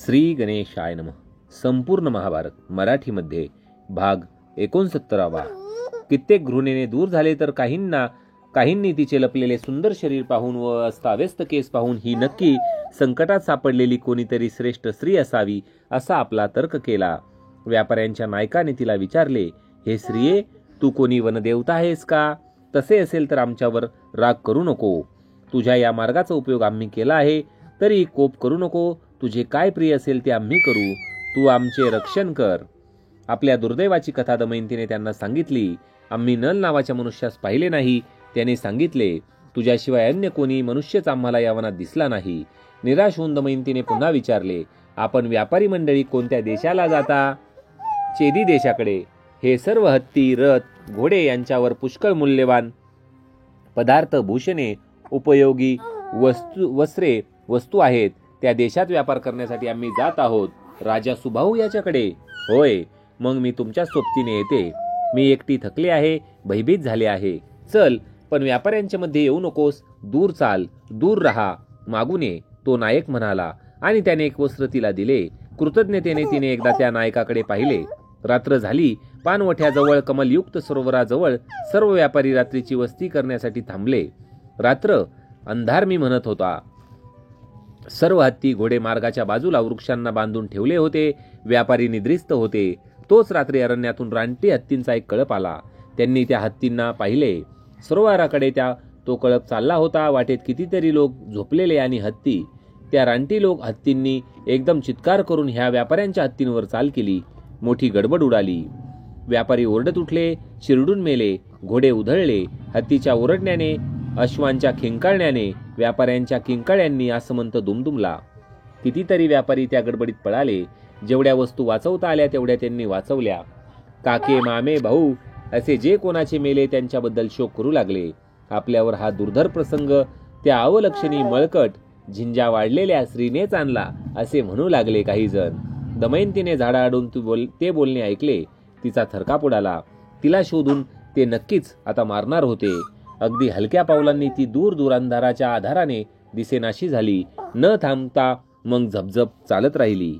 श्री गणेशाय नमः. संपूर्ण महाभारत मराठीमध्ये भाग 69. कित्येक घृणेने दूर झाले तर काहींनी तिचे लपलेले सुंदर शरीर पाहून व अस्ताव्यस्त केस पाहून ही नक्की संकटात सापडलेली कोणीतरी श्रेष्ठ स्त्री असावी असा आपला तर्क केला. व्यापाऱ्यांच्या नायकाने तिला विचारले, हे स्त्रिये, तू कोणी वनदेवता आहेस का? तसे असेल तर आमच्यावर राग करू नको. तुझ्या या मार्गाचा उपयोग आम्ही केला आहे, तरी कोप करू नको. तुझे काय प्रिय असेल ते आम्ही करू. तू आमचे रक्षण कर. आपल्या दुर्दैवाची कथा दमयंतीने त्यांना सांगितली. आम्ही नल नावाच्या मनुष्यास पाहिले नाही. त्याने सांगितले, तुझ्याशिवाय अन्य कोणी मनुष्यच आम्हाला या वनात दिसला नाही. निराश होऊन दमयंतीने पुन्हा विचारले, आपण व्यापारी मंडळी कोणत्या देशाला जाता? चेदी देशाकडे. हे सर्व हत्ती, रथ, घोडे यांच्यावर पुष्कळ मूल्यवान पदार्थ, भूषणे, उपयोगी वस्त्रे, वस्तू आहेत. त्या देशात व्यापार करण्यासाठी आम्ही जात आहोत. राजा सुबाहू याच्याकडे. होय, मग मी तुमच्या सोबतीने येते. मी एकटी थकले आहे, भयभीत झाले आहे. चल, पण व्यापाऱ्यांच्या मध्ये येऊ नकोस. दूर चाल, दूर राहा. मागून ये, तो नायक म्हणाला आणि त्याने एक वस्त्र तिला दिले. कृतज्ञतेने तिने एकदा त्या नायकाकडे पाहिले. रात्र झाली. पानवठ्याजवळ कमलयुक्त सरोवराजवळ सर्व व्यापारी रात्रीची वस्ती करण्यासाठी थांबले. रात्र अंधार मी म्हणत होता. सर्व हत्ती, घोडे मार्गाच्या बाजूला वृक्षांना बांधून ठेवले होते. व्यापारी निद्रिस्त होते. तोच रात्री अरण्यातून रानटी हत्तींचा एक कळप आला. त्यांनी त्या हत्तींना पाहिले. सरोवराकडे तो कळप चालला होता. वाटेत कितीतरी लोक झोपलेले आणि हत्ती. त्या रानटी हत्तींनी एकदम चित्कार करून ह्या व्यापाऱ्यांच्या हत्तींवर चाल केली. मोठी गडबड उडाली. व्यापारी ओरडत उठले, चिरडून मेले. घोडे उधळले. हत्तीच्या ओरडण्याने, अश्वांच्या खिंकाळण्याने व्यापाऱ्यांच्या किंकाळ्यांनी आसमंत दुमदुमला. कितीतरी व्यापारी त्या गडबडीत पळाले. जेवढ्या वस्तू वाचवता आल्या तेवढ्या त्यांनी वाचवल्या. काके, मामे, भाऊ असे जे कोणाचे मेले त्यांच्याबद्दल शोक करू लागले. आपल्यावर हा दुर्धर प्रसंग त्या अवलक्षणी मळकट, झिंजा वाढलेल्या स्त्रीनेच आणला असे म्हणू लागले काही जण. दमयंतीने झाडाआडून ते बोलणे ऐकले. तिचा थरकाप उडाला. तिला शोधून ते नक्कीच आता मारणार होते. अगदी हलक्या पावलांनी ती दूर दूर अंधाराच्या आधाराने दिसेनाशी झाली. न थांबता मग झपझप चालत राहिली.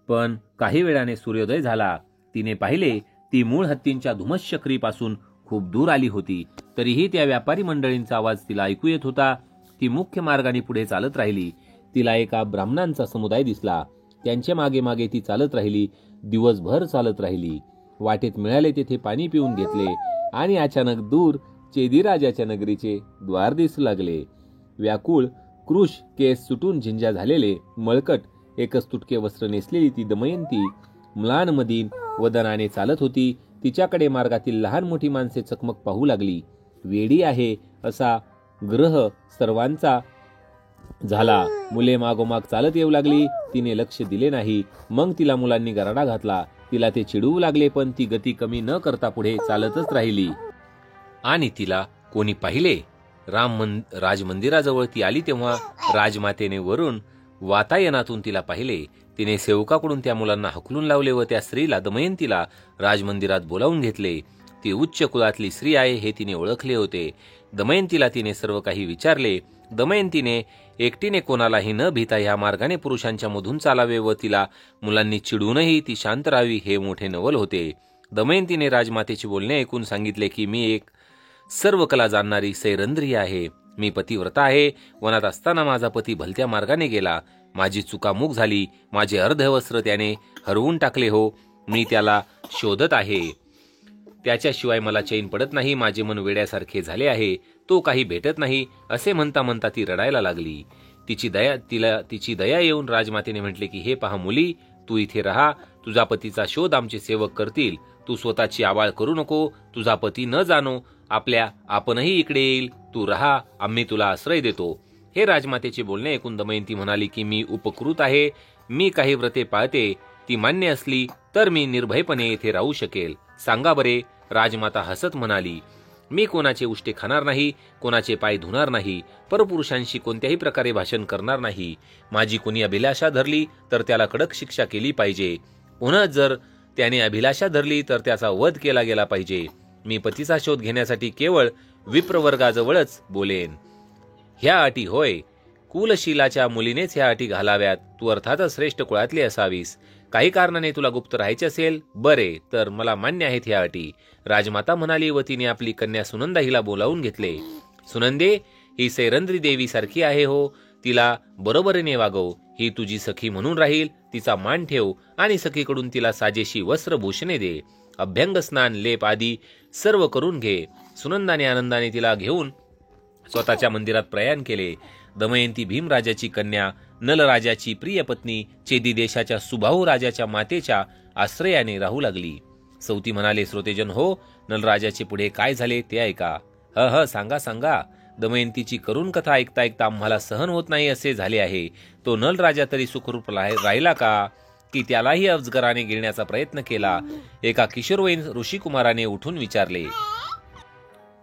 पण काही वेळाने सूर्योदय झाला. तिने पाहिले ती मूळ हत्तींच्या धुमश्चक्रीपासून खूप दूर आली होती. तरीही त्या व्यापारी मंडळींचा आवाज तिला ऐकू येत होता. ती मुख्य मार्गाने पुढे चालत राहिली. तिला एका ब्राह्मणांचा समुदाय दिसला. त्यांच्या मागे मागे ती चालत राहिली. दिवसभर चालत राहिली. वाटेत मिळाले तेथे पाणी पिऊन घेतले आणि अचानक दूर चेदीराजाच्या नगरीचे द्वार दिसू लागले. व्याकुळ, कृश, केस सुटून झिंजा झालेले, मळकट, एकच तुटके वस्त्र नेसलेली ती दमयंती म्लानमधीन वदनाने चालत होती. तिच्याकडे मार्गातील लहान मोठी माणसे चकमक पाहू लागली. वेडी आहे असा ग्रह सर्वांचा झाला. मुले मागोमाग चालत येऊ लागली. तिने लक्ष दिले नाही. मग तिला मुलांनी गराडा घातला. तिला ते चिडवू लागले, पण ती गती कमी न करता पुढे चालतच राहिली. आणि तिला कोणी पाहिले. राजमंदिराजवळ ती आली तेव्हा राजमातेने वरून वातायनातून तिला पाहिले. तिने सेवकाकडून त्या मुलांना हकलून लावले व त्या स्त्रीला, दमयंतीला, राजमंदिरात बोलावून घेतले. ती उच्च कुलातली स्त्री आहे हे तिने ओळखले होते. दमयंतीला तिने सर्व काही विचारले. दमयंतीने एकटीने कोणालाही न भीता ह्या मार्गाने पुरुषांच्या मधून चालावे व तिला मुलांनी चिडूनही ती शांत राहावी हे मोठे नवल होते. दमयंतीने राजमातेचे बोलणे ऐकून सांगितले की मी एक सर्व कला जाणणारी सैरंद्री आहे. मी पतिव्रता आहे. वनात असताना माझा पती भलत्या मार्गाने गेला. माझी चुकामुक झाली. माझे अर्धवस्त्र त्याने हरवून टाकले हो. मी त्याला शोधत आहे. त्याच्याशिवाय मला चैन पडत नाही. माझे मन वेड्यासारखे झाले आहे. तो काही भेटत नाही. असे म्हणता म्हणता ती रडायला लागली. तिची दया येऊन राजमातेने म्हटले की हे पहा मुली, तू इथे राहा. तुझा पतीचा शोध आमचे सेवक करतील. तू स्वतःची आवाळ करू नको. तुझा पती न जाणो आपणही इकडे येईल. तू राहा, आम्ही तुला आश्रय देतो. हे राजमातेचे बोलणे ऐकून दमयंती म्हणाली की मी उपकृत आहे. मी काही व्रते पाळते. ती मान्य असली तर मी निर्भयपणे येथे राहू शकेल. सांगा बरे. राजमाता हसत म्हणाली, मी कोणाचे उष्टे खाणार नाही. कोणाचे पाय धुणार नाही. परपुरुषांशी कोणत्याही प्रकारे भाषण करणार नाही. माझी कोणी अभिलाषा धरली तर त्याला कडक शिक्षा केली पाहिजे. पुन्हा जर त्याने अभिलाषा धरली तर त्याचा वध केला गेला पाहिजे. मी पतीचा शोध घेण्यासाठी केवळ विप्रवर्गाजवळच बोलेन. ह्या अटी होय. कुलशीलाच्या मुलीनेच ह्या अटी घालाव्यात. तू अर्थातच श्रेष्ठ कुळातली असावीस. काही कारणाने तुला गुप्त राहायचे असेल, बरे, तर मला मान्य आहेत ह्या अटी. राजमाता म्हणाली व तिने आपली कन्या सुनंदा हिला बोलावून घेतले. सुनंदे, ही सैरंद्री देवी सारखी आहे हो, तिला बरोबरीने वागव. ही तुझी सखी म्हणून राहील. तिचा मान ठेव आणि सखीकडून तिला साजेशी वस्त्रभूषणे दे. अभ्यंग स्नान, लेप आदी सर्व करून घे. सुनंदाने आनंदाने तिला घेऊन स्वतःच्या मंदिरात प्रयाण केले. दमयंती भीमराजाची कन्या, नलराजाची प्रिय पत्नी, चेदी देशाच्या सुबाहू राजाच्या मातेच्या आश्रयाने राहू लागली. सौती म्हणाले, श्रोतेजन हो, नलराजाचे पुढे काय झाले ते ऐका. सांगा सांगा. दमयंतीची करुण कथा ऐकता ऐकता आम्हाला सहन होत नाही असे झाले आहे. तो नलराजा तरी सुखरूप राहिला का, की त्यालाही अजगराने गिळण्याचा प्रयत्न केला? एका किशोरवयीन ऋषिकुमाराने उठून विचारले.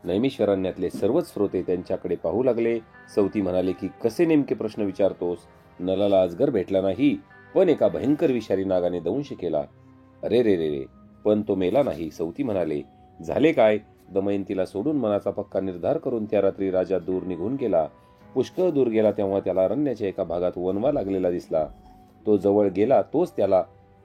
नैमिषारण्यातले सर्वच श्रोते त्यांच्याकडे पाहू लागले. सौती म्हणाले की कसे नेमके प्रश्न विचारतोस? नलाला अजगर भेटला नाही, पण एका भयंकर विषारी नागाने दंश केला. अरे रे रे रे, पण तो मेला नाही. सौती म्हणाले, झाले काय? दमयंतीला सोडून मनाचा पक्का निर्धार करून त्या रात्री राजा दूर निघून गेला. पुष्कळ दूर गेला तेव्हा त्याला अरण्याच्या एका भागात वनवा लागलेला दिसला. तो जवळ गेला तोच त्याला,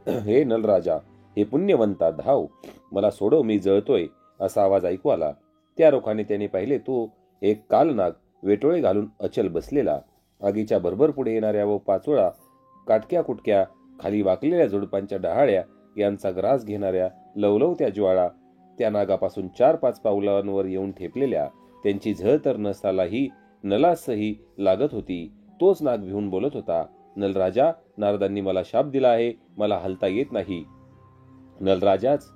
हे नलराजा, हे पुण्यवंता, धाव, मला सोडव, मी जळतोय, असा आवाज ऐकू आला. त्या रोखाने त्याने पाहिले तो एक कालनाग वेटोळे घालून अचल बसलेला. आगीच्या भरभर पुढे येणाऱ्या व पाचोळा काटक्या कुटक्या खाली वाकलेल्या झुडपांच्या डहाळ्या यांचा ग्रास घेणाऱ्या लवलवत्या ज्वाळा त्या नागापासून 4-5 पावलांवर येऊन ठेपलेल्या. त्यांची झळ तर नसालाही नलासही लागत होती. तोच नाग भिवून बोलत होता, नलराजा, नारदांनी मला शाप दिला आहे, मला हलता येत नाही. नलराजाच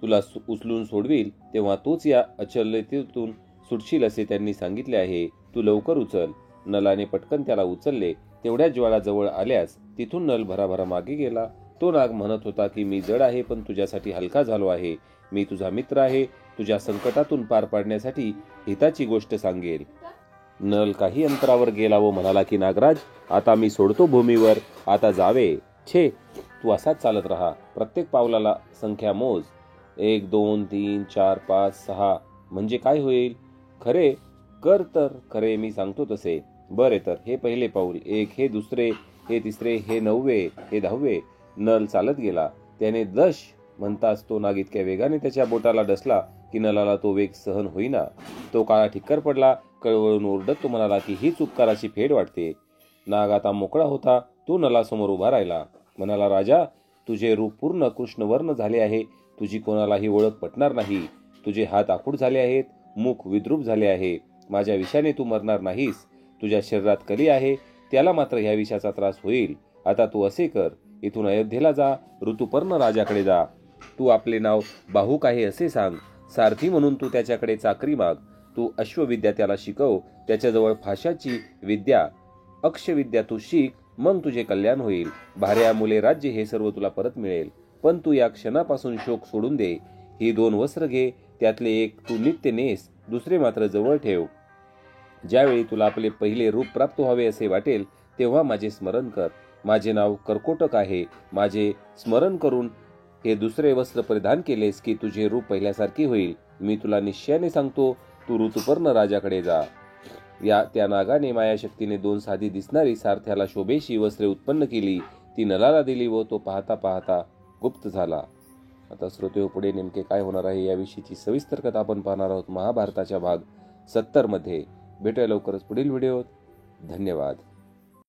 तुला उचलून सोडवील तेव्हा तूच या अचलतेतून सुटशील असे त्यांनी सांगितले आहे. तू लवकर उचल. नलाने पटकन त्याला उचलले. तेवढ्या ज्वाळा जवळ आल्यास तिथून नल भराभरा मागे गेला. तो नाग म्हणत होता की मी जड आहे पण तुझ्यासाठी हलका झालो आहे. मी तुझा मित्र आहे. तुझ्या संकटातून पार पाडण्यासाठी हिताची गोष्ट सांगेल. नल काही अंतरावर गेला व म्हणाला की नागराज, आता मी सोडतो भूमीवर, आता जावे. छे, तू असाच चालत राहा. प्रत्येक पावलाला संख्या मोज. 1 2 3 4 5 6 म्हणजे काय होईल? खरे कर तर खरे, मी सांगतो तसे. बरे तर, हे पहिले पाऊल 1, हे दुसरे, हे तिसरे, हे 9वे, हे 10वे. नल चालत गेला. त्याने दश म्हणताच तो नाग इतक्या वेगाने त्याच्या बोटाला डसला की नलाला तो वेग सहन होईना. तो काळा ठिक्कर पडला. कळवळून ओरडत तो म्हणाला की हीच उपकाराची फेड वाटते. नाग आता मोकळा होता. तो नलासमोर उभा राहिला. म्हणाला, राजा, तुझे रूप पूर्ण कृष्णवर्ण झाले आहे. तुझी कोणालाही ओळख पटणार नाही. तुझे हात आखूड झाले आहेत, मुख विद्रूप झाले आहे. माझ्या विषाने तू मरणार नाहीस. तुझ्या शरीरात कली आहे, त्याला मात्र ह्या विषाचा त्रास होईल. आता तू असे कर, इथून अयोध्येला जा, ऋतुपर्ण राजाकडे जा. तू आपले नाव बाहुक आहे असे सांग. सारथी म्हणून तू त्याच्याकडे चाकरी माग. तू अश्वविद्या त्याला शिकव. त्याच्याजवळ फाशाची विद्या, अक्षविद्या तू शिक. मग तुझे कल्याण होईल. भार्या, मुले, राज्य हे सर्व तुला परत मिळेल. पण तू या क्षणापासून शोक सोडून दे. ही 2 वस्त्र घे. त्यातले एक तू नित्य नेस, दुसरे मात्र जवळ ठेव. ज्यावेळी तुला आपले पहिले रूप प्राप्त व्हावे असे वाटेल तेव्हा माझे स्मरण कर. माझे नाव कर्कोटक आहे. माझे स्मरण करून हे दुसरे वस्त्र परिधान केलेस की तुझे रूप पहिल्यासारखे होईल. मी तुला निश्चयाने सांगतो, तू ऋतुपर्ण राजाकडे जा. त्या नागाने मायाशक्तीने 2 साधी दिसणारी सारथ्याला शोभेशी वस्त्रे उत्पन्न केली. ती नलाला दिली व तो पाहता पाहता गुप्त झाला. आता श्रोते, पुढे नेमके काय होणार आहे याविषयीची सविस्तर कथा आपण पाहणार आहोत महाभारताच्या भाग 70 मध्ये. भेटूया लवकरच पुढील व्हिडिओत. धन्यवाद.